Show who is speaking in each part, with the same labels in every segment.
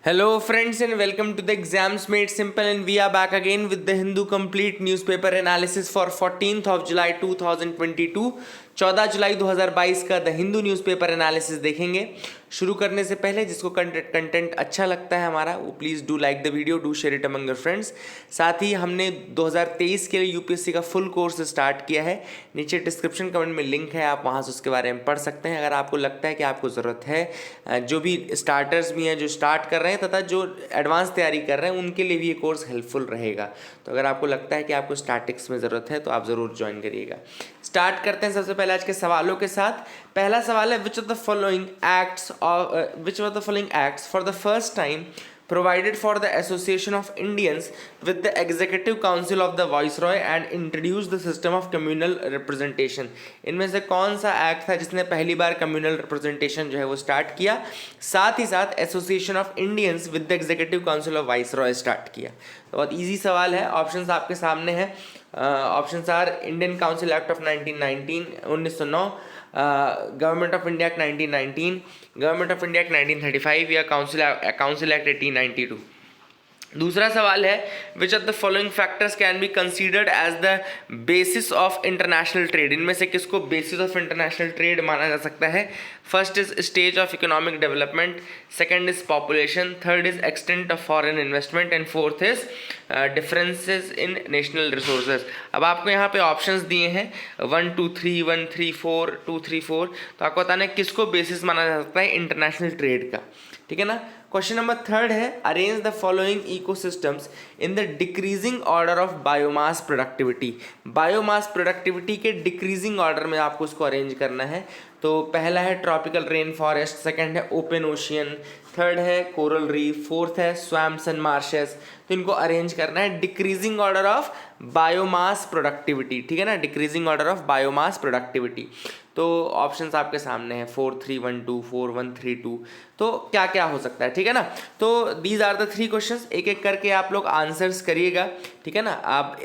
Speaker 1: Hello friends and welcome to the Exams Made Simple, and we are back again with the Hindu Complete Newspaper Analysis for 14th of July 2022। 14 जुलाई 2022 का the Hindu newspaper analysis देखेंगे। शुरू करने से पहले जिसको content अच्छा लगता है हमारा वो please do like the video, do share it among your friends. साथ ही हमने 2023 के लिए यूपीएससी का फुल कोर्स स्टार्ट किया है। नीचे डिस्क्रिप्शन कमेंट में लिंक है, आप वहाँ से उसके बारे में पढ़ सकते हैं अगर आपको लगता है कि आपको ज़रूरत है। जो भी स्टार्टर्स भी हैं, जो स्टार्ट कर रहे हैं तथा जो एडवांस तैयारी कर रहे हैं, उनके लिए भी ये कोर्स हेल्पफुल रहेगा। तो अगर आपको लगता है कि आपको स्टैटिक्स में ज़रूरत है तो आप ज़रूर ज्वाइन करिएगा। स्टार्ट करते हैं सबसे पहले आज के सवालों के साथ। पहला सवाल है which of the following acts for the first time provided for the association of Indians with the Executive Council of the Viceroy and introduced the system of communal representation। इनमें से कौन सा एक्ट था जिसने पहली बार कम्युनल रिप्रेजेंटेशन जो है वो स्टार्ट किया, साथ ही साथ association of Indians with the executive council of viceroy start किया। तो बहुत ईजी सवाल है, ऑप्शंस आपके सामने हैं। Options are Indian council act of 1909, government of India act 1919, government of India act 1935 या काउंसिल एक्ट 1892। दूसरा सवाल है which of the following factors can be considered as the basis of international trade. इनमें से किसको बेसिस ऑफ इंटरनेशनल ट्रेड माना जा सकता है? First is stage of economic development, second is population, third is extent of foreign investment and fourth is differences in national resources. अब आपको यहाँ पे ऑप्शंस दिए हैं 1 2 3 1 3 4 2 3 4। तो आपको बताना है किसको बेसिस माना जा सकता है इंटरनेशनल ट्रेड का, ठीक है ना। क्वेश्चन नंबर थर्ड है arrange the following ecosystems in the decreasing order of biomass productivity. Biomass productivity के डिक्रीजिंग ऑर्डर में आपको उसको अरेंज करना है। तो पहला है ट्रॉपिकल रेन फॉरेस्ट, सेकंड है ओपन ओशियन, थर्ड है कोरल रीफ, फोर्थ है स्वैम्प्स एंड मार्शेस। तो इनको अरेंज करना है decreasing order of biomass productivity, ठीक है ना, decreasing order of biomass productivity. तो ऑप्शंस आपके सामने हैं 4 3 1 2 4 1 3 2। तो क्या क्या हो सकता है, ठीक है ना। तो दीज आर द 3 क्वेश्चंस, एक एक करके आप लोग आंसर्स करिएगा, ठीक है ना।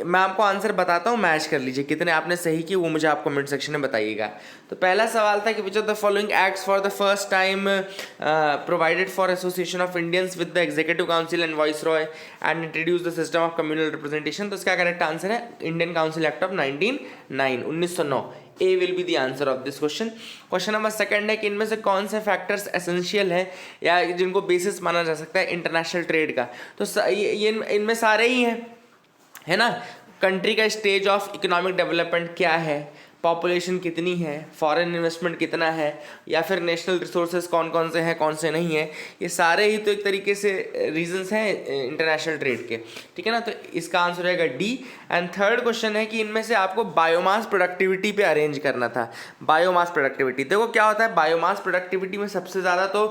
Speaker 1: मैं आपको आंसर बताता हूँ, मैच कर लीजिए कितने आपने सही किए वो मुझे आप कमेंट सेक्शन में बताइएगा। तो पहला सवाल था कि विच of the following acts for the first time provided for association of Indians with the executive council and viceroy and introduce the system of communal representation. तो इसका करेक्ट आंसर है Indian council act of 1909। A will be the answer of this question. Question number second है कि इनमें से कौन से factors essential हैं या जिनको बेसिस माना जा सकता है इंटरनेशनल ट्रेड का। तो ये इनमें सारे ही हैं, है ना। कंट्री का स्टेज ऑफ इकोनॉमिक डेवलपमेंट क्या है, पॉपुलेशन कितनी है, फॉरेन इन्वेस्टमेंट कितना है, या फिर नेशनल रिसोर्सेज कौन कौन से हैं कौन से नहीं है, ये सारे ही तो एक तरीके से रीजंस हैं इंटरनेशनल ट्रेड के, ठीक है ना। तो इसका आंसर रहेगा डी। एंड थर्ड क्वेश्चन है कि इनमें से आपको बायोमास प्रोडक्टिविटी पे अरेंज करना था। बायोमास प्रोडक्टिविटी देखो क्या होता है, बायोमास प्रोडक्टिविटी में सबसे ज़्यादा तो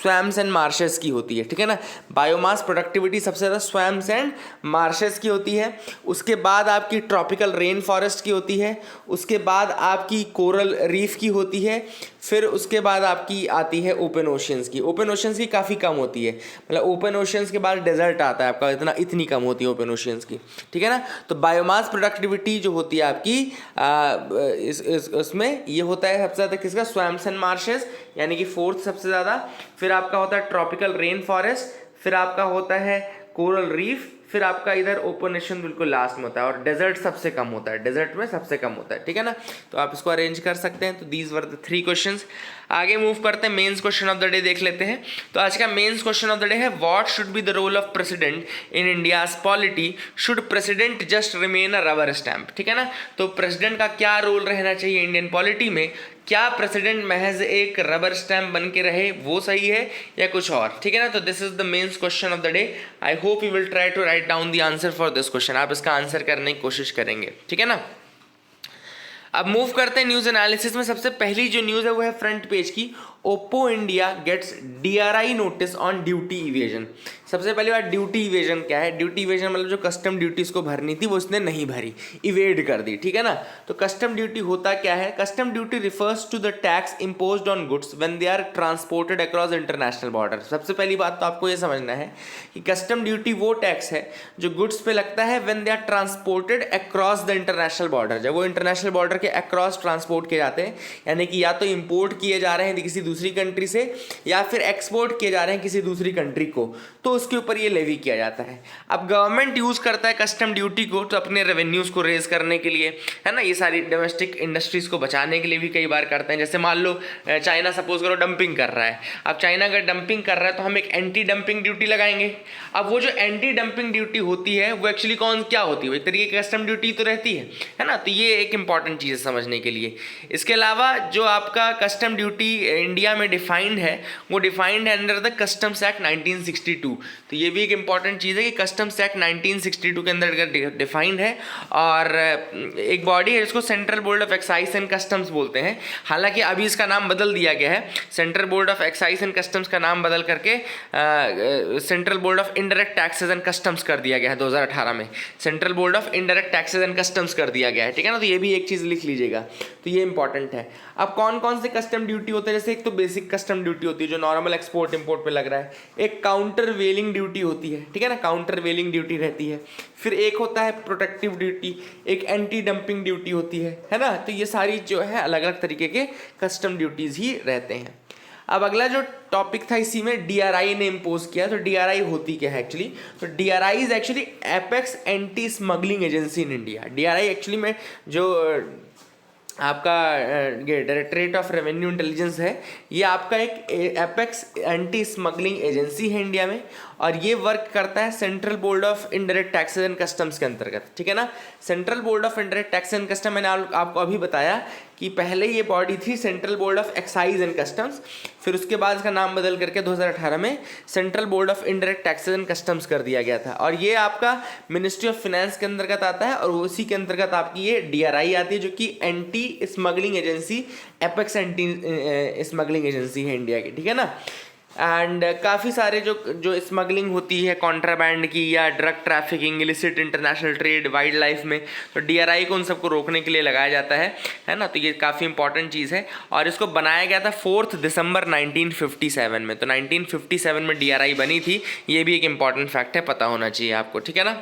Speaker 1: स्वैम्प्स एंड मार्शेस की होती है, ठीक है ना। बायोमास प्रोडक्टिविटी सबसे ज़्यादा स्वैम्प्स एंड मार्शेस की होती है। उसके बाद आपकी ट्रॉपिकल रेन फॉरेस्ट की होती है, उसके बाद आपकी कोरल रीफ की होती है, फिर उसके बाद आपकी आती है ओपन ओशियंस की। ओपन ओशियंस की काफ़ी कम होती है, मतलब ओपन ओशियंस के बाद डेजर्ट आता है आपका, इतनी कम होती है ओपन ओशियंस की, ठीक है ना। तो बायोमास प्रोडक्टिविटी जो होती है आपकी उसमें ये होता है सबसे ज़्यादा किसका, स्वैम्प्स एंड मार्शेस, यानी कि फोर्थ सबसे ज़्यादा। फिर आपका होता है ट्रॉपिकल रेन फॉरेस्ट, फिर आपका होता है कोरल रीफ, फिर आपका इधर ओपन ओशन बिल्कुल लास्ट में होता है, और डेजर्ट सबसे कम होता है, डेजर्ट में सबसे कम होता है, ठीक है ना। तो आप इसको अरेंज कर सकते हैं। तो दीज वर द 3 क्वेश्चंस। आगे मूव करते हैं, mains question of the day देख लेते हैं। तो आज का mains question of the day है what should be the role of president in India's polity, should president just remain a rubber stamp, ठीक है ना। तो प्रेसिडेंट का क्या रोल रहना चाहिए इंडियन पॉलिटी में, क्या प्रेसिडेंट महज एक रबर स्टैम्प बन के रहे वो सही है या कुछ और, ठीक है ना। तो this is the mains question of the day. I hope you will try to write down the answer for this question. आप इसका आंसर करने की कोशिश करेंगे, ठीक है ना। अब मूव करते हैं न्यूज एनालिसिस में। सबसे पहली जो न्यूज है वो है फ्रंट पेज की, Oppo India gets DRI notice on duty evasion. सबसे पहली बात, ड्यूटी इवेजन क्या है? ड्यूटी इवेजन मतलब जो कस्टम ड्यूटी उसको भरनी थी वो उसने नहीं भरी, इवेड कर दी, ठीक है ना। तो कस्टम ड्यूटी होता क्या है? Custom duty refers to the tax imposed on goods when they are transported across international border. सबसे पहली बात तो आपको ये समझना है कि कस्टम ड्यूटी वो टैक्स है जो गुड्स पे लगता है when they are transported across the international border. जब वो इंटरनेशनल बॉर्डर के अक्रॉस ट्रांसपोर्ट किए जाते हैं, यानी कि या तो इम्पोर्ट किए जा रहे हैं किसी दूसरी कंट्री से, या फिर एक्सपोर्ट किए जा रहे हैं किसी दूसरी कंट्री को, तो उसके ऊपर ये लेवी किया जाता है। अब गवर्नमेंट यूज़ करता है कस्टम ड्यूटी को तो अपने रेवेन्यूज़ को रेज करने के लिए, है ना, ये सारी डोमेस्टिक इंडस्ट्रीज़ को बचाने के लिए भी कई बार करते हैं। जैसे मान लो चाइना सपोज करो डंपिंग कर रहा है, अब चाइना अगर डंपिंग कर रहा है तो हम एक एंटी डंपिंग ड्यूटी लगाएंगे। अब वो जो एंटी डंपिंग ड्यूटी होती है वो एक्चुअली क्या होती है, वो एक तरीके की कस्टम ड्यूटी तो रहती है ना। तो ये एक इंपॉर्टेंट चीज़ है समझने के लिए। इसके अलावा जो आपका कस्टम ड्यूटी इंडिया में डिफाइंड है वो डिफाइंड है अंडर द कस्टम्स एक्ट 1962। तो ये भी एक इंपॉर्टेंट चीज़ है कि कस्टम्स एक्ट 1962 के अंदर डिफाइंड है। और एक बॉडी है जिसको central board of excise and customs बोलते हैं। हालांकि अभी इसका नाम बदल दिया गया है, central board of excise and customs का नाम बदल करके central board of indirect taxes and customs कर दिया गया है 2018 में। Central board of indirect taxes and customs कर दिया गया है, ठीक है ना। तो ये भी एक चीज़ लिख लीजिएगा, तो ये इंपॉर्टेंट है। अब कौन कौन से कस्टम ड्यूटी होते हैं, जैसे एक तो बेसिक कस्टम ड्यूटी होती है जो नॉर्मल एक्सपोर्ट इंपोर्ट पे लग रहा है, एक काउंटर वेलिंग ड्यूटी होती है, ठीक है ना, काउंटर वेलिंग ड्यूटी रहती है, फिर एक होता है प्रोटेक्टिव ड्यूटी, एक एंटी डंपिंग ड्यूटी होती है ना। तो ये सारी जो है अलग अलग तरीके के कस्टम ड्यूटीज़ ही रहते हैं। अब अगला जो टॉपिक था इसी में डीआरआई ने इम्पोज किया। तो डीआरआई होती क्या है एक्चुअली, तो DRI is actually apex anti smuggling agency in India. DRI actually में जो आपका डायरेक्टरेट ऑफ रेवेन्यू इंटेलिजेंस है, ये आपका एक एपेक्स एंटी स्मगलिंग एजेंसी है इंडिया में, और ये वर्क करता है central board of indirect taxes and customs के अंतर्गत, ठीक है ना। Central board of indirect taxes and custom, मैंने आपको अभी बताया कि पहले ये बॉडी थी central board of excise and customs, फिर उसके बाद इसका नाम बदल करके 2018 में central board of indirect taxes and customs कर दिया गया था। और ये आपका मिनिस्ट्री ऑफ फाइनेंस के अंतर्गत आता है, और उसी के अंतर्गत आपकी ये डीआरआई आती है जो कि anti smuggling agency, apex anti smuggling agency है इंडिया की, ठीक है ना। एंड काफ़ी सारे जो स्मगलिंग होती है कॉन्ट्राबैंड की या drug trafficking, illicit international trade, wild life में, तो डीआरआई को उन सबको रोकने के लिए लगाया जाता है ना। तो ये काफ़ी इंपॉर्टेंट चीज़ है, और इसको बनाया गया था 4 दिसंबर 1957 में। तो 1957 में डीआरआई बनी थी, ये भी एक इंपॉर्टेंट फैक्ट है, पता होना चाहिए आपको, ठीक है ना।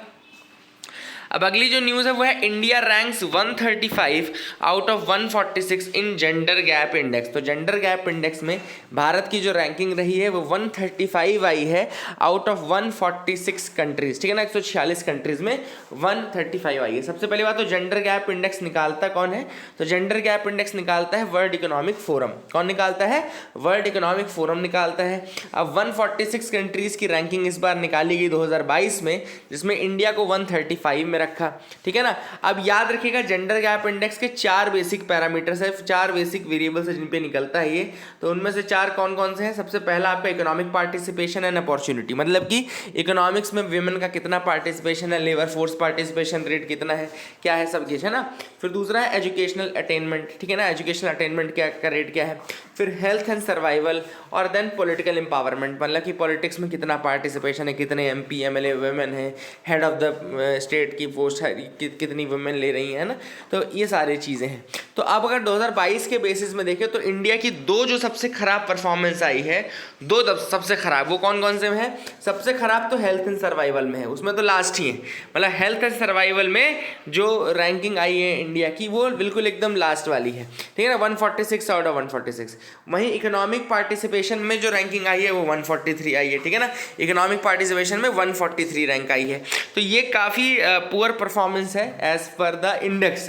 Speaker 1: अब अगली जो न्यूज़ है वो है India ranks 135 out of 146 in gender gap index. तो जेंडर गैप इंडेक्स में भारत की जो रैंकिंग रही है वो 135 आई है आउट ऑफ 146 कंट्रीज, ठीक है ना। 146 कंट्रीज़ में 135 आई है। सबसे पहली बात तो जेंडर गैप इंडेक्स निकालता कौन है, तो जेंडर गैप इंडेक्स निकालता है वर्ल्ड इकोनॉमिक फोरम। कौन निकालता है, वर्ल्ड इकोनॉमिक फोरम निकालता है। अब 146 कंट्रीज़ की रैंकिंग इस बार निकाली गई 2022 में, जिसमें इंडिया को 135 में रखा, ठीक है ना। अब याद रखिएगा जेंडर गैप इंडेक्स के 4 बेसिक पैरामीटर्स है, 4 बेसिक वेरिएबल्स है जिन पे निकलता है ये। तो उनमें से 4 कौन कौन से हैं। सबसे पहला आपका इकोनॉमिक पार्टिसिपेशन एंड अपॉर्चुनिटी, मतलब कि इकोनॉमिक्स में विमेन का कितना पार्टिसिपेशन है, लेबर फोर्स पार्टिसिपेशन रेट कितना है, क्या है, सब कुछ है ना। फिर दूसरा है एजुकेशनल अटेनमेंट, ठीक है ना, एजुकेशनल अटेनमेंट क्या का रेट क्या है। फिर हेल्थ एंड सर्वाइवल, और देन पॉलिटिकल एम्पावरमेंट, मतलब कि पॉलिटिक्स में कितना पार्टिसिपेशन है, कितने एमपी एमएलए वुमेन है, हेड ऑफ द स्टेट की पोस्ट है कितनी वुमेन ले रही है ना। तो ये सारी चीज़ें हैं। तो अब अगर 2022 के बेसिस में देखें तो इंडिया की 2 जो सबसे खराब परफॉर्मेंस आई है, 2 सबसे खराब, वो कौन कौन से में है। सबसे खराब तो हेल्थ एंड सर्वाइवल में है, उसमें तो लास्ट ही है, मतलब हेल्थ एंड सर्वाइवल में जो रैंकिंग आई है इंडिया की वो बिल्कुल एकदम लास्ट वाली है, ठीक है ना, 146 आउट ऑफ 146। वहीं इकोनॉमिक पार्टिसिपेशन में जो रैंकिंग आई है वो 143 आई है, ठीक है ना। इकोनॉमिक पार्टिसिपेशन में 143 रैंक आई है। तो ये काफ़ी पुअर परफॉर्मेंस है एज पर द इंडेक्स,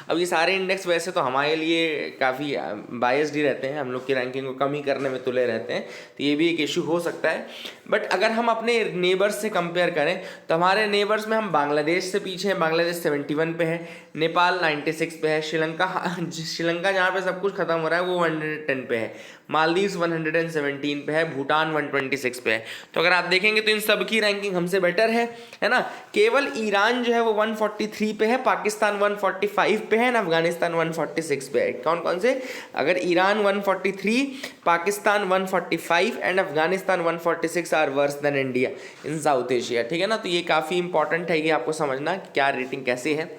Speaker 1: अब ये सारे इंडेक्स वैसे तो हमारे लिए काफ़ी बायस्ड ही रहते हैं, हम लोग की रैंकिंग को कम ही करने में तुले रहते हैं, तो ये भी एक इशू हो सकता है। बट अगर हम अपने नेबर्स से कंपेयर करें तो हमारे नेबर्स में हम बांग्लादेश से पीछे हैं, बांग्लादेश 71 पे है, नेपाल 96 पे है, श्रीलंका जहाँ पे सब कुछ खत्म हो रहा है वो 110 पे है, मालदीव्स 117 पे है, भूटान 126 पे है। तो अगर आप देखेंगे तो इन सब की रैंकिंग हमसे बेटर है ना। केवल ईरान जो है वो 143 पे है, पाकिस्तान 145 पे है, अफगानिस्तान 146 पे है। कौन कौन से, अगर Iran 143, Pakistan 145 and Afghanistan 146 are worse than India in South Asia, ठीक है ना। तो ये काफ़ी इंपॉर्टेंट है कि आपको समझना कि क्या रेटिंग कैसे है।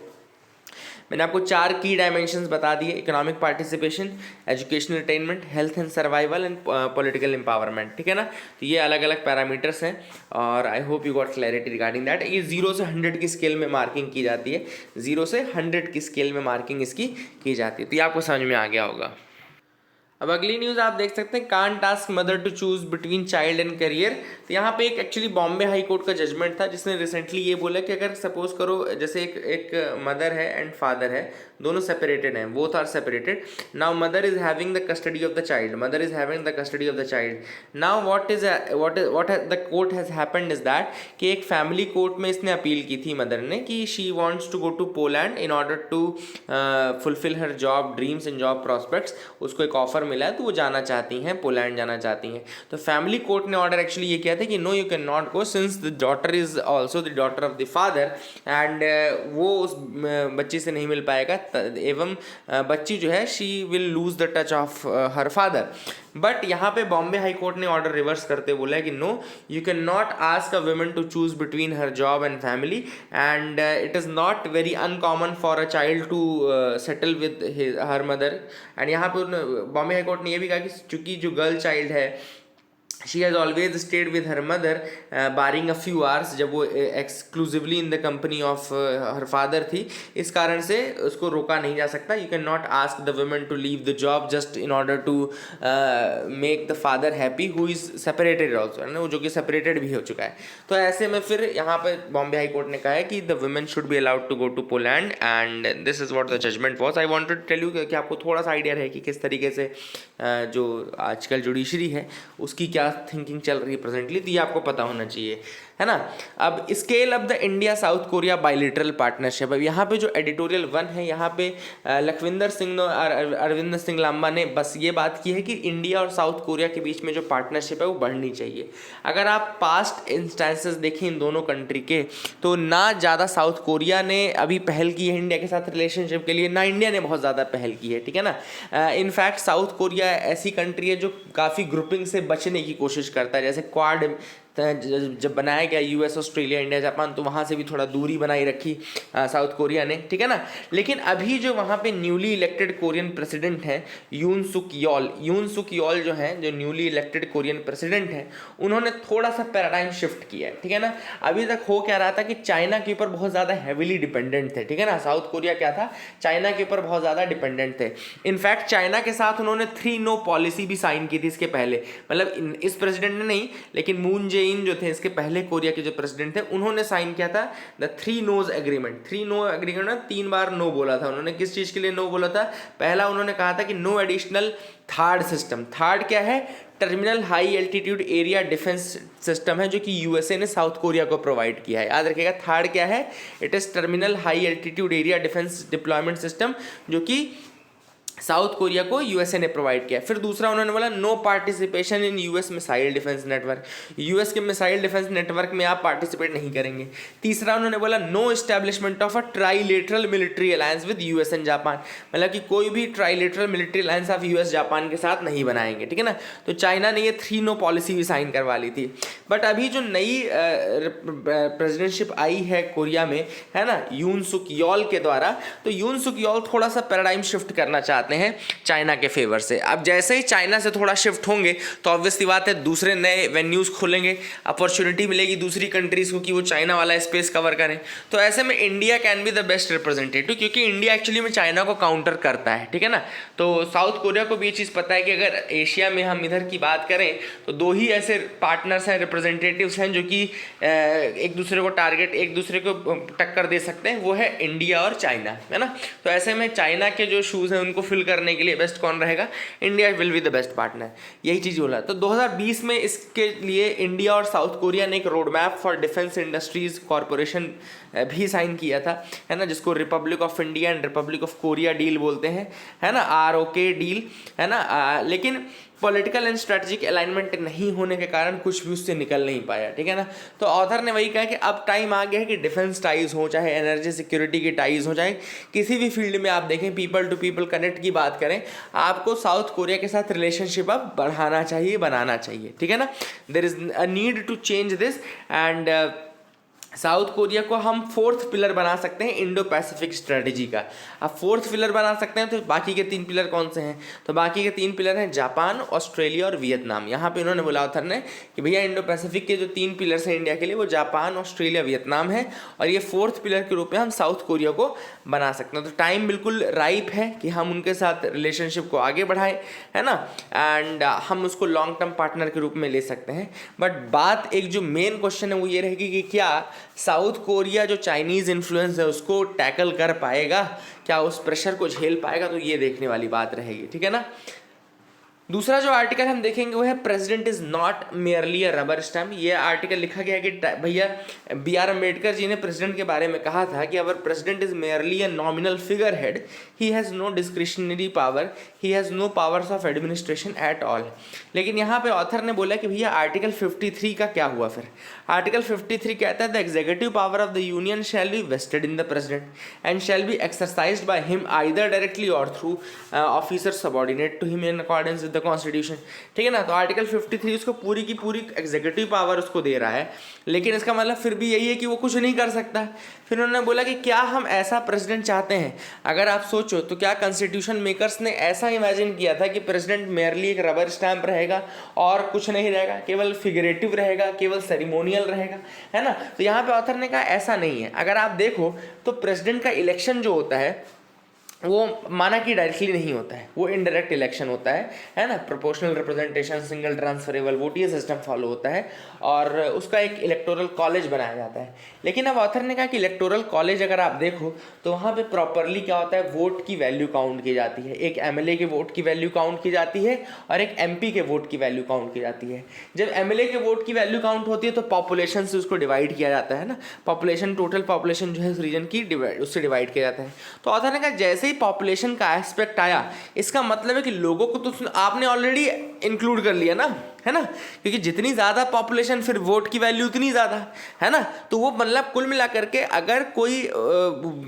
Speaker 1: मैंने आपको 4 की डायमेंशंस बता दिए, economic participation, educational attainment, health and survival and political empowerment, ठीक है ना। तो ये अलग अलग पैरामीटर्स हैं और आई hope you got clarity regarding that. ये 0 से 100 की स्केल में मार्किंग की जाती है, 0 से 100 की स्केल में मार्किंग इसकी की जाती है, तो ये आपको समझ में आ गया होगा। अब अगली न्यूज़ आप देख सकते हैं, can't ask mother to choose between child and career. तो यहाँ पे एक एक्चुअली बॉम्बे हाई कोर्ट का जजमेंट था जिसने रिसेंटली ये बोला कि अगर सपोज करो जैसे एक मदर है एंड फादर है, दोनों सेपरेटेड हैं, both are separated. Now mother is having the custody of the child, mother is having the custody of the child. Now what the court has happened is that कि एक family court में इसने appeal की थी mother ने कि she wants to go to Poland in order to fulfil her job dreams and job prospects. उसको एक ऑफर मिला है तो वो जाना चाहती हैं, पोलैंड जाना चाहती हैं। तो फैमिली कोर्ट ने ऑर्डर एक्चुअली ये किया था कि no you can not go since the daughter is also the daughter of the father and वो उस बच्ची से नहीं मिल पाएगा एवं बच्ची जो है she will lose the touch of her father. But यहाँ पे बॉम्बे हाई कोर्ट ने ऑर्डर रिवर्स करते बोला है कि no you can not ask a woman to choose between her job and family and it is not very uncommon for a child to settle with her mother. And यहाँ पे Bombay high court ने ये भी कहा कि चूंकि जो girl child है she has always stayed with her mother barring a few hours जब वो exclusively in the company of her father थी, इस कारण से उसको रोका नहीं जा सकता। You cannot ask the women to leave the job just in order to make the father happy who is separated also, है ना, वो जो कि separated भी हो चुका है। तो ऐसे में फिर यहाँ पे बॉम्बे हाई कोर्ट ने कहा है कि the women should be allowed to go to Poland and this is what the judgment was। I wanted to tell you कि आपको थोड़ा सा आइडिया रहे कि किस तरीके से जो आजकल जुडिशरी है उसकी क्या थिंकिंग चल रही है प्रेजेंटली, तो ये आपको पता होना चाहिए, है ना। अब scale up the India south Korea बायलिटरल partnership. अब यहाँ पे जो एडिटोरियल 1 है, यहाँ पे लखविंदर सिंह और अरविंदर सिंह लांबा ने बस ये बात की है कि इंडिया और साउथ कोरिया के बीच में जो पार्टनरशिप है वो बढ़नी चाहिए। अगर आप पास्ट इंस्टेंसेस देखें इन दोनों कंट्री के, तो ना ज़्यादा साउथ कोरिया ने अभी पहल की है इंडिया के साथ रिलेशनशिप के लिए, ना इंडिया ने बहुत ज़्यादा पहल की है, ठीक है ना। इनफैक्ट साउथ कोरिया ऐसी कंट्री है जो काफ़ी ग्रुपिंग से बचने की कोशिश करता है, जैसे क्वाड जब बनाया गया यूएस ऑस्ट्रेलिया इंडिया जापान, तो वहाँ से भी थोड़ा दूरी बनाई रखी साउथ कोरिया ने, ठीक है ना। लेकिन अभी जो वहाँ पे न्यूली इलेक्टेड कोरियन प्रेसिडेंट हैं यून सुक योल जो हैं, जो न्यूली इलेक्टेड कोरियन प्रेसिडेंट हैं, उन्होंने थोड़ा सा पैराडाइम शिफ्ट किया है, ठीक है ना। अभी तक हो क्या रहा था कि चाइना के ऊपर बहुत ज़्यादा हैविली डिपेंडेंट थे, ठीक है ना। साउथ कोरिया क्या था, चाइना के ऊपर बहुत ज़्यादा डिपेंडेंट थे। इनफैक्ट चाइना के साथ उन्होंने 3 नो पॉलिसी भी साइन की थी इसके पहले, मतलब इस प्रेसिडेंट ने नहीं, लेकिन मून जे इन जो थे इसके पहले कोरिया के जो प्रेसिडेंट थे, उन्होंने साइन किया था the 3 nos agreement. 3 no agreement में 3 बार नो बोला था उन्होंने। किस चीज़ के लिए नो बोला था? पहला उन्होंने कहा था कि no additional third system. Third क्या है? Terminal high altitude area defence system है, जो कि यूएसए ने साउथ कोरिया को प्रोवाइड किया है। याद रखिएगा, थर्ड क्या है? It is terminal high altitude area defence deployment system, जो कि साउथ कोरिया को यूएसए ने प्रोवाइड किया। फिर दूसरा उन्होंने बोला no participation in US missile defence network. US के मिसाइल डिफेंस नेटवर्क में आप पार्टिसिपेट नहीं करेंगे। तीसरा उन्होंने बोला no establishment of a trilateral military alliance with US and Japan, मतलब कि कोई भी ट्राइलेटरल मिलिट्री अलायंस आप यूएस जापान के साथ नहीं बनाएंगे, ठीक है ना। तो चाइना ने ये 3 नो पॉलिसी भी साइन करवा ली थी। बट अभी जो नई प्रेसिडेंटशिप आई है कोरिया में, है ना, यून सुक योल के द्वारा, तो यून सुक योल थोड़ा सा पैराडाइम शिफ्ट करना चाहते हैं चाइना के फेवर से। अब जैसे ही चाइना से थोड़ा शिफ्ट होंगे तो ऑब्वियसली बात है दूसरे नए वेन्यूज़ खुलेंगे, अपॉर्चुनिटी मिलेगी दूसरी कंट्रीज़ को कि वो चाइना वाला स्पेस कवर करें। तो ऐसे में India can be the best representative, क्योंकि इंडिया एक्चुअली में चाइना को काउंटर करता है, ठीक है ना। तो साउथ कोरिया को भी ये चीज़ पता है कि अगर एशिया में हम इधर की बात करें तो 2 ही ऐसे पार्टनर्स हैं, रिप्रेजेंटेटिव्स हैं, जो कि एक दूसरे को टारगेट, एक दूसरे को टक्कर दे सकते हैं, वो है इंडिया और चाइना, है ना। तो ऐसे में चाइना के जो शूज़ हैं उनको फिल करने के लिए बेस्ट कौन रहेगा? India will be the best partner, यही चीज़ बोला। तो 2020 में इसके लिए इंडिया और साउथ कोरिया ने एक road map for defence industries corporation भी साइन किया था, है ना, जिसको Republic of India and Republic of Korea deal बोलते हैं, है ना, ROK डील, है ना। लेकिन पॉलिटिकल एंड स्ट्रेटजिक अलाइनमेंट नहीं होने के कारण कुछ भी उससे निकल नहीं पाया, ठीक है ना। तो ऑथर ने वही कहा कि अब टाइम आ गया है कि डिफेंस टाइज हो, चाहे एनर्जी सिक्योरिटी की टाइज हो, चाहे किसी भी फील्ड में आप देखें, पीपल टू पीपल कनेक्ट की बात करें, आपको साउथ कोरिया के साथ रिलेशनशिप अब बढ़ाना चाहिए, बनाना चाहिए, ठीक है ना। There is a need to change this and South Korea को हम फोर्थ पिलर बना सकते हैं इंडो पैसिफिक स्ट्रेटजी का। अब फोर्थ पिलर बना सकते हैं तो बाकी के 3 पिलर कौन से हैं? तो बाकी के 3 पिलर हैं जापान, ऑस्ट्रेलिया और वियतनाम। यहाँ पे इन्होंने बोला ऑथर ने कि भैया इंडो पैसिफिक के जो 3 पिलर्स हैं इंडिया के लिए वो जापान, ऑस्ट्रेलिया, वियतनाम है, और ये फोर्थ पिलर के रूप में हम साउथ कोरिया को बना सकते हैं। तो टाइम बिल्कुल राइप है कि हम उनके साथ रिलेशनशिप को आगे बढ़ाएं, है ना, एंड हम उसको लॉन्ग टर्म पार्टनर के रूप में ले सकते हैं। बट बात एक जो मेन क्वेश्चन है वो ये रहेगी कि क्या साउथ कोरिया जो चाइनीज़ इन्फ्लुएंस है उसको टैकल कर पाएगा, क्या उस प्रेशर को झेल पाएगा, तो ये देखने वाली बात रहेगी, ठीक है ना। दूसरा जो आर्टिकल हम देखेंगे वो है president is not merely a rubber stamp. ये आर्टिकल लिखा गया है कि भैया B.R. अम्बेडकर जी ने प्रेसिडेंट के बारे में कहा था कि our president is merely a nominal figure head, he has no discretionary power, he has no powers of administration at all. लेकिन यहाँ पे ऑथर ने बोला कि भैया आर्टिकल 53 का क्या हुआ फिर? आर्टिकल 53 कहता है the executive power of the union shall be vested in the president and shall be exercised by him either directly or through officer subordinate to him in accordance with the constitution, ठीक है ना। तो article 53 उसको पूरी की पूरी executive power उसको दे रहा है, लेकिन इसका मतलब फिर भी यही है कि वो कुछ नहीं कर सकता। फिर उन्होंने बोला कि क्या हम ऐसा प्रेसिडेंट चाहते हैं? अगर आप सोचो तो क्या कॉन्स्टिट्यूशन मेकर्स ने ऐसा इमेजिन किया था कि प्रेसिडेंट मेयरली एक रबर स्टैम्प रहेगा और कुछ नहीं रहेगा, केवल फिगरेटिव रहेगा, केवल सेरिमोनियल रहेगा, है ना। तो यहाँ पे ऑथर ने कहा ऐसा नहीं है। अगर आप देखो तो प्रेसिडेंट का इलेक्शन जो होता है वो माना कि डायरेक्टली नहीं होता है, वो इनडायरेक्ट इलेक्शन होता है ना। Proportional representation, single transferable vote, ये सिस्टम फॉलो होता है और उसका एक इलेक्टोरल कॉलेज बनाया जाता है। लेकिन अब ऑथर ने कहा कि इलेक्टोरल कॉलेज अगर आप देखो तो वहाँ पे प्रॉपरली क्या होता है, वोट की वैल्यू काउंट की जाती है। एक MLA के वोट की वैल्यू काउंट की जाती है और एक MP के वोट की वैल्यू काउंट की जाती है। जब MLA के वोट की वैल्यू काउंट होती है तो पॉपुलेशन से उसको डिवाइड किया जाता है ना, पॉपुलेशन, टोटल पॉपुलेशन जो है उस रीजन की उससे डिवाइड किया जाता है। तो ऑथर ने कहा जैसे ही पॉपुलेशन का एस्पेक्ट आया, इसका मतलब है कि लोगों को तो आपने ऑलरेडी इंक्लूड कर लिया ना, है ना, क्योंकि जितनी ज़्यादा पॉपुलेशन फिर वोट की वैल्यू उतनी ज़्यादा, है ना। तो वो मतलब कुल मिला करके अगर कोई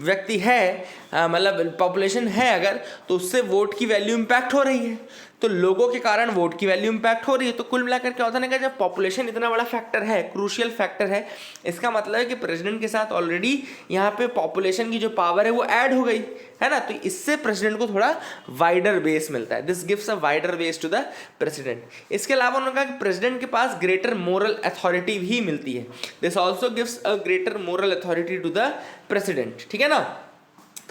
Speaker 1: व्यक्ति है, मतलब पॉपुलेशन है अगर, तो उससे वोट की वैल्यू इम्पैक्ट हो रही है, तो लोगों के कारण वोट की वैल्यू इम्पैक्ट हो रही है। तो कुल मिलाकर क्या होता है ना, जब पॉपुलेशन इतना बड़ा फैक्टर है, क्रूशियल फैक्टर है, इसका मतलब है कि प्रेसिडेंट के साथ ऑलरेडी यहाँ पे पॉपुलेशन की जो पावर है वो ऐड हो गई, है ना। तो इससे प्रेसिडेंट को थोड़ा वाइडर बेस मिलता है, this gives a wider base to the president. इसके अलावा उन्होंने कहा कि प्रेसिडेंट के पास ग्रेटर मोरल अथॉरिटी भी मिलती है, this also gives a greater moral authority to the president, ठीक है ना।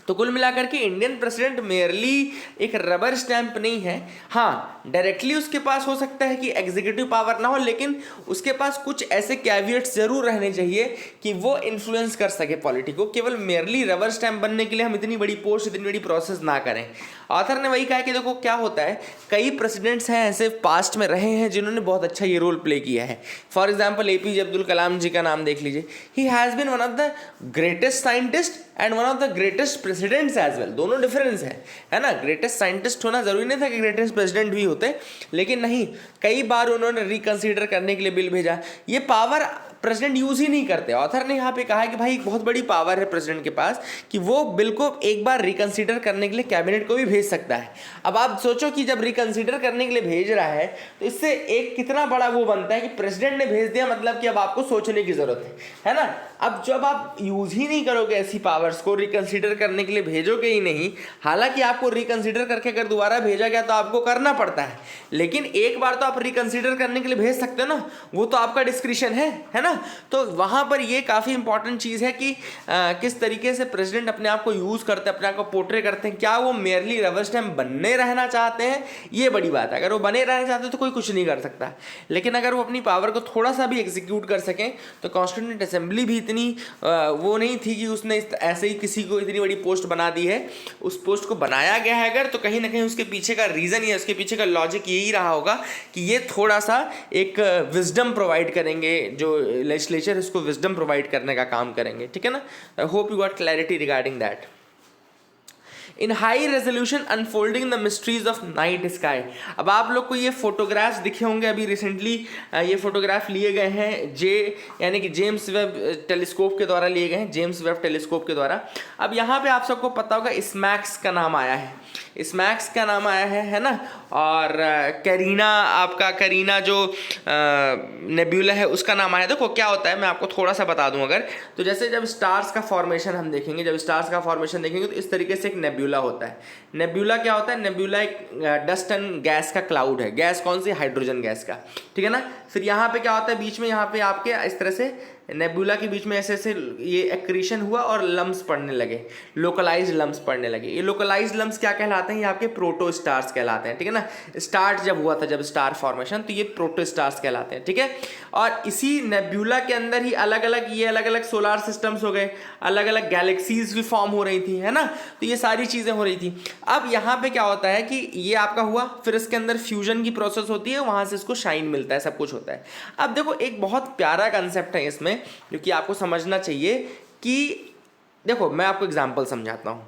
Speaker 1: तो कुल मिलाकर के इंडियन प्रेसिडेंट मेयरली एक रबर स्टैंप नहीं है। हाँ, डायरेक्टली उसके पास हो सकता है कि एग्जीक्यूटिव पावर ना हो, लेकिन उसके पास कुछ ऐसे कैविएट्स जरूर रहने चाहिए कि वो इन्फ्लुएंस कर सके पॉलिटी को। केवल मेयरली रबर स्टैंप बनने के लिए हम इतनी बड़ी पोस्ट, इतनी बड़ी प्रोसेस ना करें। ऑथर ने वही कहा कि देखो क्या होता है, कई प्रेसिडेंट्स हैं ऐसे पास्ट में रहे हैं जिन्होंने बहुत अच्छा ये रोल प्ले किया है। For example APJ Abdul Kalam ji का नाम देख लीजिए, he has been one of the greatest scientist and one of the greatest presidents as well. दोनों डिफरेंस है ना। ग्रेटेस्ट साइंटिस्ट होना जरूरी नहीं था कि ग्रेटेस्ट प्रेसिडेंट भी होते, लेकिन नहीं, कई बार उन्होंने रिकंसीडर करने के लिए बिल भेजा। ये पावर प्रेसिडेंट यूज ही नहीं करते। ऑथर ने यहाँ पे कहा है कि भाई बहुत बड़ी पावर है प्रेसिडेंट के पास कि वो बिल को एक बार रिकंसीडर करने के लिए कैबिनेट को भी भेज सकता है। अब आप सोचो कि जब रिकंसीडर करने के लिए भेज रहा है तो इससे एक कितना बड़ा वो बनता है कि प्रेसिडेंट ने भेज दिया, मतलब कि अब आपको सोचने की जरूरत है ना। अब जब आप यूज ही नहीं करोगे ऐसी पावर्स को, रिकंसीडर करने के लिए भेजोगे ही नहीं, हालांकि आपको रिकंसीडर करके अगर दोबारा भेजा गया तो आपको करना पड़ता है, लेकिन एक बार तो आप रिकंसीडर करने के लिए भेज सकते हो ना, वो तो आपका डिस्क्रिशन है ना। तो वहां पर ये काफी इंपॉर्टेंट चीज है कि किस तरीके से प्रेसिडेंट अपने आप को यूज करते हैं, अपने आप को पोर्ट्रे करते हैं। क्या वो मेयरली रबर स्टैम्प बनने रहना चाहते हैं, ये बड़ी बात है। अगर वो बने रहना चाहते हैं तो कोई कुछ नहीं कर सकता, लेकिन अगर वो अपनी पावर को थोड़ा सा भी एग्जीक्यूट कर सकें तो कॉन्स्टिट्यूंट असेंबली भी इतनी वो नहीं थी कि उसने ऐसे ही किसी को इतनी बड़ी पोस्ट बना दी है। उस पोस्ट को बनाया गया है अगर, तो कहीं ना कहीं उसके पीछे का रीजन या उसके पीछे का लॉजिक यही रहा होगा कि ये थोड़ा सा एक विजडम प्रोवाइड करेंगे, जो लेजिस्लेचर इसको विजडम प्रोवाइड करने का काम करेंगे, ठीक है ना। आई hope you got clarity regarding that. In high resolution unfolding the mysteries of night sky. अब आप लोग को ये फोटोग्राफ्स दिखे होंगे, अभी रिसेंटली ये फोटोग्राफ लिए गए हैं यानी कि जेम्स वेब टेलीस्कोप के द्वारा लिए गए हैं, जेम्स वेब टेलीस्कोप के द्वारा। अब यहाँ पे आप सबको पता होगा स्मैक्स का नाम आया है, स्मैक्स का नाम आया है ना। और करीना जो नेब्यूला है उसका नाम आया है। देखो क्या होता है, मैं आपको थोड़ा सा बता दूं अगर, तो जैसे जब स्टार्स का फॉर्मेशन हम देखेंगे, जब स्टार्स का फॉर्मेशन देखेंगे तो इस तरीके से एक नेब्यूला होता है। नेब्यूला क्या होता है? नेब्यूला एक डस्ट एंड गैस का क्लाउड है। गैस कौन सी? हाइड्रोजन गैस का, ठीक है ना। फिर यहाँ पे क्या होता है, बीच में यहाँ पे आपके इस तरह से नेबुला के बीच में ऐसे ऐसे ये एक्रीशन हुआ और लम्स पड़ने लगे, लोकलाइज्ड लम्स पड़ने लगे। ये लोकलाइज्ड लम्स क्या कहलाते हैं? ये आपके प्रोटो स्टार्स कहलाते हैं, ठीक है ना। स्टार्ट जब हुआ था, जब स्टार फॉर्मेशन, तो ये प्रोटो स्टार्स कहलाते हैं, ठीक है। और इसी नेबुला के अंदर ही अलग अलग सोलार सिस्टम्स हो गए, अलग अलग गैलेक्सीज भी फॉर्म हो रही थी, है ना। तो ये सारी चीज़ें हो रही थी। अब यहाँ पे क्या होता है कि ये आपका हुआ, फिर इसके अंदर फ्यूजन की प्रोसेस होती है, वहाँ से इसको शाइन मिलता है, सब कुछ होता है। अब देखो एक बहुत प्यारा कंसेप्ट है इसमें जो कि आपको समझना चाहिए कि देखो मैं आपको एग्जांपल समझाता हूँ।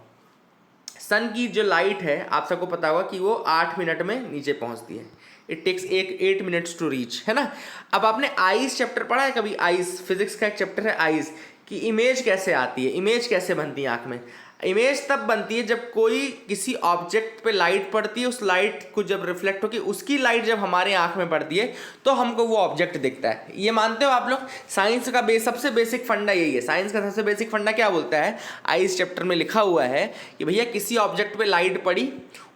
Speaker 1: सन की जो लाइट है आप सबको पता होगा कि वो 8 मिनट में नीचे पहुँचती है। It takes 8 minutes to reach, है ना। अब आपने आइस चैप्टर पढ़ा है कभी? आइस, फिजिक्स का एक चैप्टर है आइस, कि इमेज कैसे आती है, इमेज कैसे बनती है आँख में। इमेज तब बनती है जब कोई किसी ऑब्जेक्ट पे लाइट पड़ती है, उस लाइट को जब रिफ्लेक्ट होकर उसकी लाइट जब हमारे आंख में पड़ती है तो हमको वो ऑब्जेक्ट दिखता है। ये मानते हो आप लोग? साइंस का सबसे बेसिक फंडा यही है। साइंस का सबसे बेसिक फंडा क्या बोलता है? आइस चैप्टर में लिखा हुआ है कि भैया किसी ऑब्जेक्ट पे लाइट पड़ी,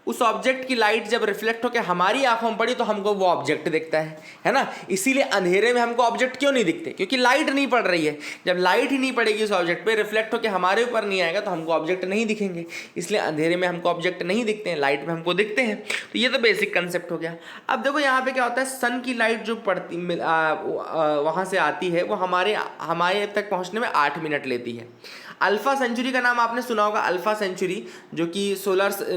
Speaker 1: उस ऑब्जेक्ट की लाइट जब रिफ्लेक्ट होकर हमारी आंखों में पड़ी तो हमको वो ऑब्जेक्ट दिखता है ना। इसीलिए अंधेरे में हमको ऑब्जेक्ट क्यों नहीं दिखते? क्योंकि लाइट नहीं पड़ रही है। जब लाइट ही नहीं पड़ेगी उस ऑब्जेक्ट पे, रिफ्लेक्ट होकर हमारे ऊपर नहीं आएगा तो हमको ऑब्जेक्ट नहीं दिखेंगे। इसलिए अंधेरे में हमको ऑब्जेक्ट नहीं दिखते हैं, लाइट में हमको दिखते हैं। तो ये तो बेसिक कंसेप्ट हो गया। अब देखो यहाँ पे क्या होता है, सन की लाइट जो पड़ती वहाँ से आती है वो हमारे तक पहुँचने में 8 मिनट लेती है। अल्फा सेंचुरी का नाम आपने सुना होगा। अल्फा सेंचुरी जो कि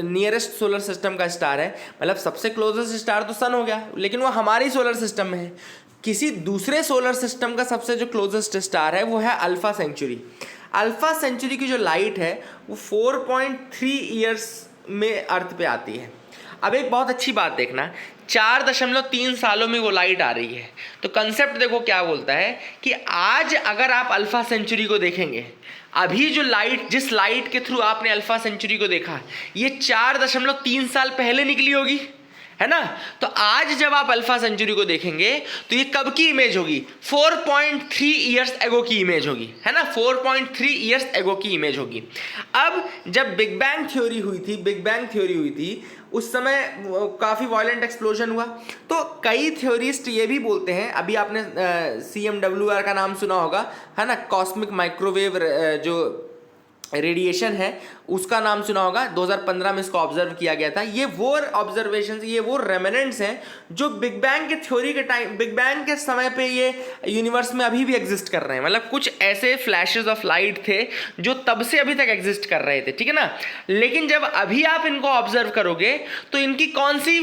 Speaker 1: नियरेस्ट सोलर सिस्टम का स्टार है, मतलब सबसे क्लोजेस्ट स्टार तो सन हो गया, लेकिन वो हमारे सोलर सिस्टम में है। किसी दूसरे सोलर सिस्टम का सबसे जो क्लोजेस्ट स्टार है वो है अल्फा सेंचुरी। अल्फा सेंचुरी की जो लाइट है वो 4.3 ईयर्स में अर्थ पे आती है। अब एक बहुत अच्छी बात देखना, 4.3 सालों में वो लाइट आ रही है। तो कंसेप्ट देखो क्या बोलता है कि आज अगर आप अल्फा सेंचुरी को देखेंगे, अभी जो लाइट, जिस लाइट के थ्रू आपने अल्फा सेंचुरी को देखा, ये 4.3 साल पहले निकली होगी, है ना। तो आज जब आप अल्फा सेंचुरी को देखेंगे तो ये कब की इमेज होगी? 4.3 ईयर्स एगो की इमेज होगी, है ना। 4.3 ईयर्स एगो की इमेज होगी। अब जब बिग बैंग थ्योरी हुई थी उस समय काफ़ी वायलेंट एक्सप्लोजन हुआ। तो कई थ्योरिस्ट ये भी बोलते हैं, अभी आपने CMWR का नाम सुना होगा, है ना, कॉस्मिक माइक्रोवेव जो रेडिएशन है उसका नाम सुना होगा। 2015 में इसको ऑब्जर्व किया गया था। ये वो ऑब्जर्वेशंस, ये वो रेमिनेंट्स हैं जो बिग बैंग के थ्योरी के टाइम, बिग बैंग के समय पे ये यूनिवर्स में अभी भी एग्जिस्ट कर रहे हैं। मतलब कुछ ऐसे फ्लैशेस ऑफ लाइट थे जो तब से अभी तक एग्जिस्ट कर रहे थे, ठीक है ना। लेकिन जब अभी आप इनको ऑब्जर्व करोगे तो इनकी कौन सी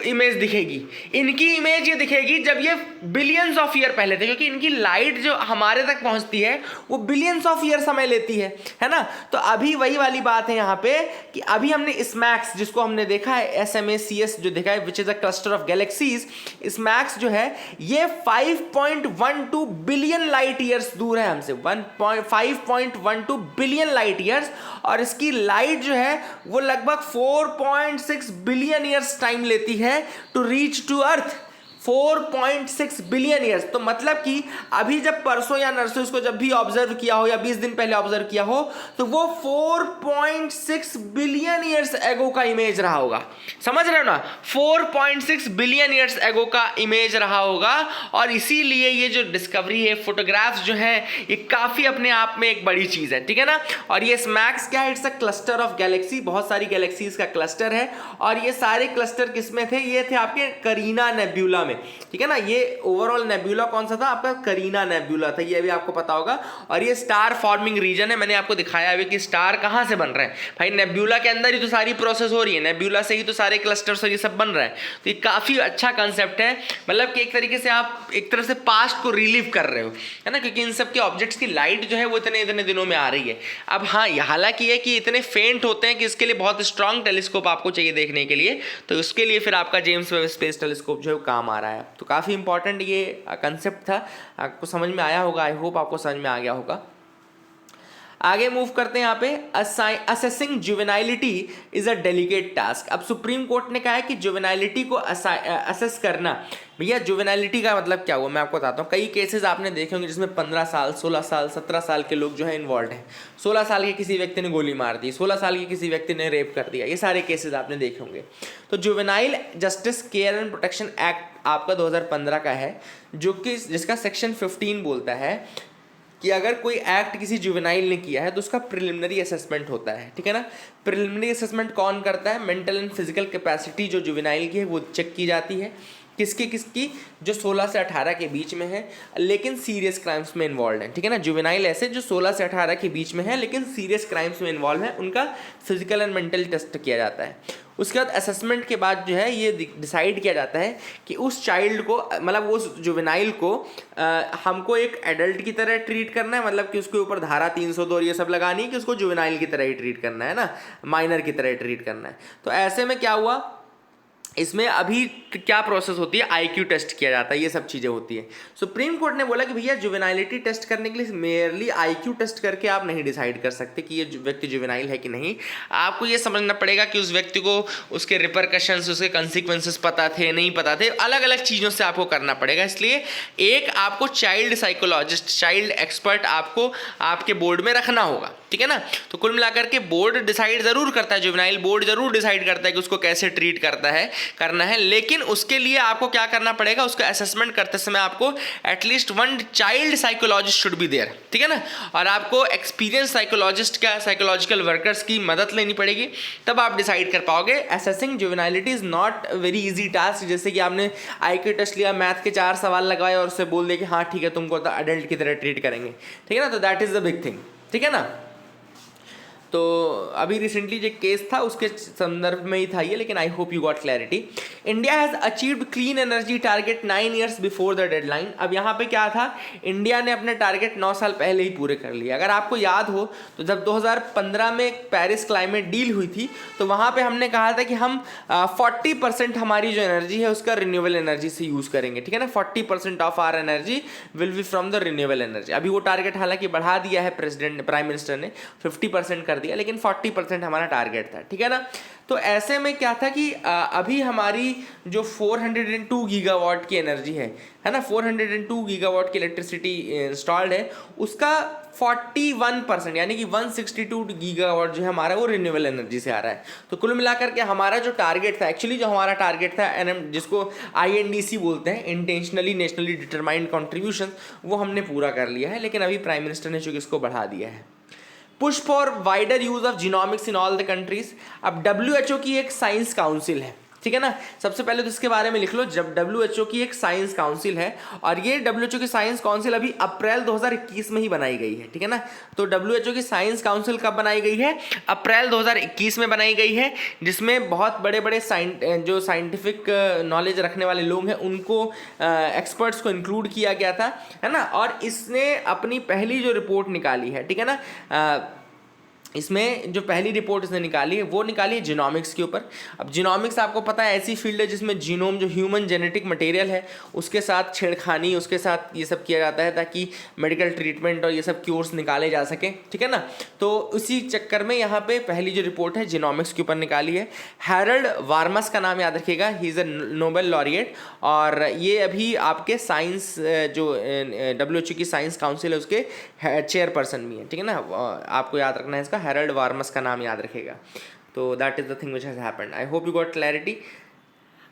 Speaker 1: इमेज दिखेगी? इनकी इमेज ये दिखेगी जब ये बिलियंस ऑफ ईयर पहले थे, क्योंकि इनकी लाइट जो हमारे तक पहुंचती है वो बिलियंस ऑफ ईयर समय लेती है ना। तो अभी वही वाली बात है यहाँ पे कि अभी हमने स्मैक्स, जिसको हमने देखा है SMACS जो देखा है, which is a cluster of galaxies, smacks जो है ये 5.12 बिलियन लाइट ईयर्स दूर है हमसे, 5.12 बिलियन लाइट ईयर्स। और इसकी लाइट जो है वो लगभग 4.6 बिलियन ईयर्स टाइम लेती है to reach to earth. 4.6 billion years. तो मतलब कि अभी जब परसों या नरसों इसको जब भी ऑब्जर्व किया हो या 20 दिन पहले ऑब्जर्व किया हो तो वो 4.6 बिलियन ईयर्स एगो का इमेज रहा होगा। समझ रहे हो ना? 4.6 बिलियन ईयर्स एगो का इमेज रहा होगा। और इसीलिए ये जो डिस्कवरी है, फोटोग्राफ्स जो है, ये काफी अपने आप में एक बड़ी चीज है, ठीक है ना। और ये स्मैक्स क्या है? It's a cluster of Galaxy, बहुत सारी गैलेक्सीज का क्लस्टर है। और ये सारे क्लस्टर किसमें थे? ये थे आपके करीना नेब्यूला में। में, ठीक है ना। ये ओवरऑल नेब्यूला कौन सा था आपका, करीना नेब्यूला था, ये भी आपको पता होगा। और ये स्टार फॉर्मिंग रीजन है, मैंने आपको दिखाया है कि स्टार कहाँ से बन रहे हैं भाई, नेब्यूला के अंदर ही तो सारी प्रोसेस हो रही है, नेब्यूला से ही तो सारे क्लस्टर्स और ये सब बन रहा है। तो ये काफ़ी अच्छा कंसेप्ट है, मतलब कि एक तरीके से आप एक तरह से पास्ट को रिलीव कर रहे हो, है ना, क्योंकि इन सब के ऑब्जेक्ट्स की लाइट जो है वो इतने इतने दिनों में आ रही है। अब हाँ, हालांकि ये कि इतने फेंट होते हैं कि इसके लिए बहुत स्ट्रांग टेलीस्कोप आपको चाहिए देखने के लिए, तो उसके लिए फिर आपका जेम्स वेब स्पेस टेलीस्कोप जो है काम आ रहा है। तो काफ़ी इंपॉर्टेंट ये कंसेप्ट था, आपको समझ में आया होगा, आई होप आपको समझ में आ गया होगा। आगे मूव करते हैं यहाँ पे, assessing juvenility is a delicate task. अब सुप्रीम कोर्ट ने कहा है कि जुवेनाइलिटी को असेस करना, भैया जुवेनाइलिटी का मतलब क्या हुआ मैं आपको बताता हूँ। कई केसेस आपने देखे होंगे जिसमें 15 साल 16 साल 17 साल के लोग जो है इन्वॉल्व हैं। 16 साल के किसी व्यक्ति ने गोली मार दी, 16 साल के किसी व्यक्ति ने रेप कर दिया, ये सारे केसेस आपने देखे होंगे। तो juvenile justice care and protection act आपका 2015 का है, जो कि जिसका सेक्शन 15 बोलता है कि अगर कोई एक्ट किसी जुवेनाइल ने किया है तो उसका प्रिलिमिनरी असेसमेंट होता है, ठीक है ना। प्रिलिमिनरी असेसमेंट कौन करता है, मेंटल एंड फिजिकल कैपेसिटी जो जुवेनाइल की है वो चेक की जाती है। किसकी जो 16 से 18 के बीच में है लेकिन सीरियस क्राइम्स में इन्वॉल्व है, ठीक है ना। जुवेनाइल ऐसे जो 16 से 18 के बीच में है लेकिन सीरियस क्राइम्स में इन्वॉल्व है, उनका फिजिकल एंड मेंटल टेस्ट किया जाता है। उसके बाद असेसमेंट के बाद जो है ये डिसाइड किया जाता है कि उस चाइल्ड को, मतलब उस जुवेनाइल को हमको एक एडल्ट की तरह ट्रीट करना है, मतलब कि उसके ऊपर धारा 302 और ये सब लगानी है कि उसको जुवेनाइल की तरह ही ट्रीट करना है ना, माइनर की तरह ट्रीट करना है। तो ऐसे में क्या हुआ, इसमें अभी क्या प्रोसेस होती है, आईक्यू टेस्ट किया जाता है, ये सब चीज़ें होती है। सुप्रीम कोर्ट ने बोला कि भैया जुवेनाइलिटी टेस्ट करने के लिए मेयरली आईक्यू टेस्ट करके आप नहीं डिसाइड कर सकते कि ये व्यक्ति जुवेनाइल है कि नहीं। आपको ये समझना पड़ेगा कि उस व्यक्ति को उसके रिपरकशंस, उसके कंसिक्वेंसेस पता थे नहीं पता थे, अलग अलग चीज़ों से आपको करना पड़ेगा। इसलिए एक आपको चाइल्ड साइकोलॉजिस्ट, चाइल्ड एक्सपर्ट आपको आपके बोर्ड में रखना होगा, ठीक है ना। तो कुल मिलाकर के बोर्ड डिसाइड ज़रूर करता है, जुवेनाइल बोर्ड ज़रूर डिसाइड करता है कि उसको कैसे ट्रीट करना है, लेकिन उसके लिए आपको क्या करना पड़ेगा, उसका असेसमेंट करते समय आपको at least one child psychologist should be there, ठीक है ना। और आपको एक्सपीरियंस साइकोलॉजिस्ट का, साइकोलॉजिकल वर्कर्स की मदद लेनी पड़ेगी, तब आप डिसाइड कर पाओगे। Assessing juvenility is not very easy task, जैसे कि आपने आईक्यू टेस्ट लिया, मैथ के 4 सवाल लगाए और उससे बोल दे कि हाँ ठीक है तुमको तो अडल्ट की तरह ट्रीट करेंगे, ठीक है ना। तो that is the big thing, ठीक है ना। तो अभी रिसेंटली जो केस था उसके संदर्भ में ही था ये, लेकिन आई hope you got clarity. India has achieved clean energy target 9 years before the deadline. अब यहाँ पे क्या था, इंडिया ने अपने टारगेट 9 साल पहले ही पूरे कर लिए। अगर आपको याद हो तो जब 2015 में पेरिस क्लाइमेट डील हुई थी तो वहाँ पे हमने कहा था कि हम 40% हमारी जो एनर्जी है उसका रिन्यूएबल एनर्जी से यूज़ करेंगे, ठीक है ना। 40% of our energy will be from the renewable energy. अभी वो टारगेट हालांकि बढ़ा दिया है प्राइम मिनिस्टर ने, 50% कर दिया, लेकिन 40% हमारा टारगेट था, ठीक है ना। तो ऐसे में क्या था कि अभी हमारी जो 402 गीगावाट की एनर्जी है ना, 402 गीगावाट की इलेक्ट्रिसिटी इंस्टॉल्ड है, उसका 41% यानी कि 162 गीगावाट जो है हमारा वो रिन्यूएबल एनर्जी से आ रहा है। तो कुल मिलाकर के हमारा जो टारगेट था, एक्चुअली जो हमारा टारगेट था जिसको INDC बोलते हैं, इंटेंशनली नेशनली डिटरमाइंड कॉन्ट्रीब्यूशन, वो हमने पूरा कर लिया है, लेकिन अभी प्राइम मिनिस्टर ने चूंकि इसको बढ़ा दिया है। Push for wider use of genomics in all the countries. अब WHO की एक साइंस काउंसिल है, ठीक है ना। सबसे पहले तो इसके बारे में लिख लो, जब WHO की एक साइंस काउंसिल है, और ये WHO की साइंस काउंसिल अभी अप्रैल 2021 में ही बनाई गई है, ठीक है ना। तो WHO की साइंस काउंसिल कब बनाई गई है, अप्रैल 2021 में बनाई गई है, जिसमें बहुत बड़े बड़े जो साइंटिफिक नॉलेज रखने वाले लोग हैं उनको, एक्सपर्ट्स को इंक्लूड किया गया था, है ना। और इसने अपनी पहली जो रिपोर्ट निकाली है, ठीक है ना, इसमें जो पहली रिपोर्ट इसने निकाली है वो निकाली है जीनोमिक्स के ऊपर। अब जीनोमिक्स आपको पता है ऐसी फील्ड है जिसमें जीनोम जो ह्यूमन जेनेटिक मटेरियल है उसके साथ छेड़खानी, उसके साथ ये सब किया जाता है ताकि मेडिकल ट्रीटमेंट और ये सब क्योर्स निकाले जा सकें, ठीक है ना। तो उसी चक्कर में यहाँ पे पहली जो रिपोर्ट है जीनोमिक्स के ऊपर निकाली है। हैरल्ड वार्मस का नाम याद रखिएगा, he is a Nobel laureate, और ये अभी आपके साइंस जो WHO की साइंस काउंसिल है उसके चेयरपर्सन भी है, ठीक है ना। आपको याद रखना है इसका, हैरल्ड वार्मस का नाम याद रखेगा। तो that is the thing which has happened. I hope you got clarity.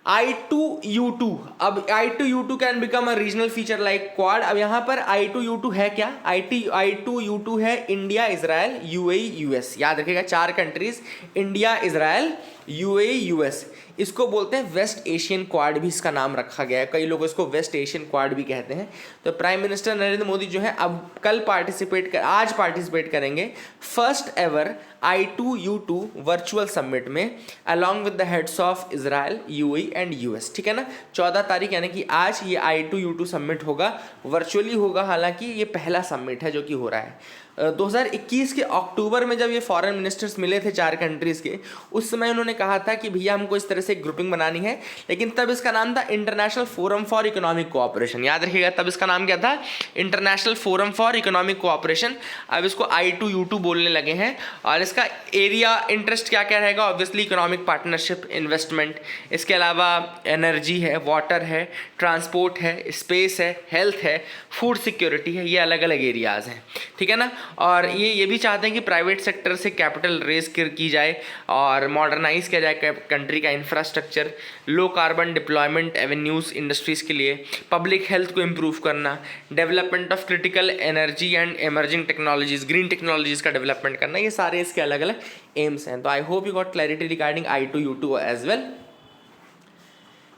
Speaker 1: I2U2, अब I2U2 can become a regional feature like quad. अब यहाँ पर I2U2 है क्या, I2U2 है इंडिया, इजराइल, UAE, US। याद रखिएगा 4 countries, India, Israel, UAE US, इसको बोलते हैं वेस्ट एशियन क्वाड भी इसका नाम रखा गया है, कई लोग इसको वेस्ट एशियन क्वाड भी कहते हैं। तो प्राइम मिनिस्टर नरेंद्र मोदी जो है अब आज पार्टिसिपेट करेंगे first ever I2U2 virtual summit में along with the heads of Israel, UAE and US. ठीक है ना, 14 तारीख यानी कि आज ये I2U2 समिट होगा, वर्चुअली होगा, हालांकि ये पहला समिट है जो कि हो रहा है। 2021 के अक्टूबर में जब ये फॉरेन मिनिस्टर्स मिले थे 4 कंट्रीज़ के, उस समय उन्होंने कहा था कि भैया हमको इस तरह से ग्रुपिंग बनानी है, लेकिन तब इसका नाम था international forum for economic cooperation. याद रखिएगा, तब इसका नाम क्या था? International forum for economic cooperation. अब इसको I2U2 बोलने लगे हैं। और इसका एरिया इंटरेस्ट क्या क्या रहेगा? ऑब्वियसली इकोनॉमिक पार्टनरशिप, इन्वेस्टमेंट, इसके अलावा एनर्जी है, वाटर है, ट्रांसपोर्ट है, स्पेस है, हेल्थ है, फूड सिक्योरिटी है, ये अलग अलग एरियाज़ हैं। ठीक है ना। और ये भी चाहते हैं कि प्राइवेट सेक्टर से कैपिटल रेज की जाए और मॉडर्नाइज किया जाए कंट्री का infrastructure, low carbon deployment avenues industries के लिए, पब्लिक हेल्थ को इम्प्रूव करना, development of critical energy and emerging technologies, green technologies का डेवलपमेंट करना, ये सारे इसके अलग अलग एम्स हैं। तो I hope you got clarity regarding I2U2 as well.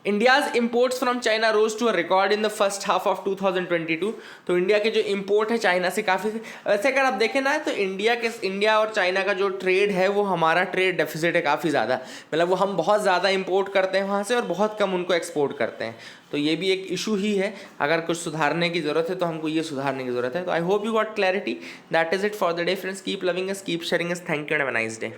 Speaker 1: India's imports from China rose to a record in the first half of 2022। तो इंडिया के जो इंपोर्ट है चाइना से काफ़ी, वैसे अगर आप देखें ना तो इंडिया और चाइना का जो ट्रेड है वो हमारा ट्रेड डेफिसिट है काफ़ी ज़्यादा, मतलब वो हम बहुत ज़्यादा इंपोर्ट करते हैं वहाँ से और बहुत कम उनको एक्सपोर्ट करते हैं। तो ये भी एक इशू ही है, अगर कुछ सुधारने की ज़रूरत है तो हमको ये सुधारने की ज़रूरत है। तो I hope you got clarity. That is it for the day friends. Keep loving us, keep sharing us. Thank you and have a nice day.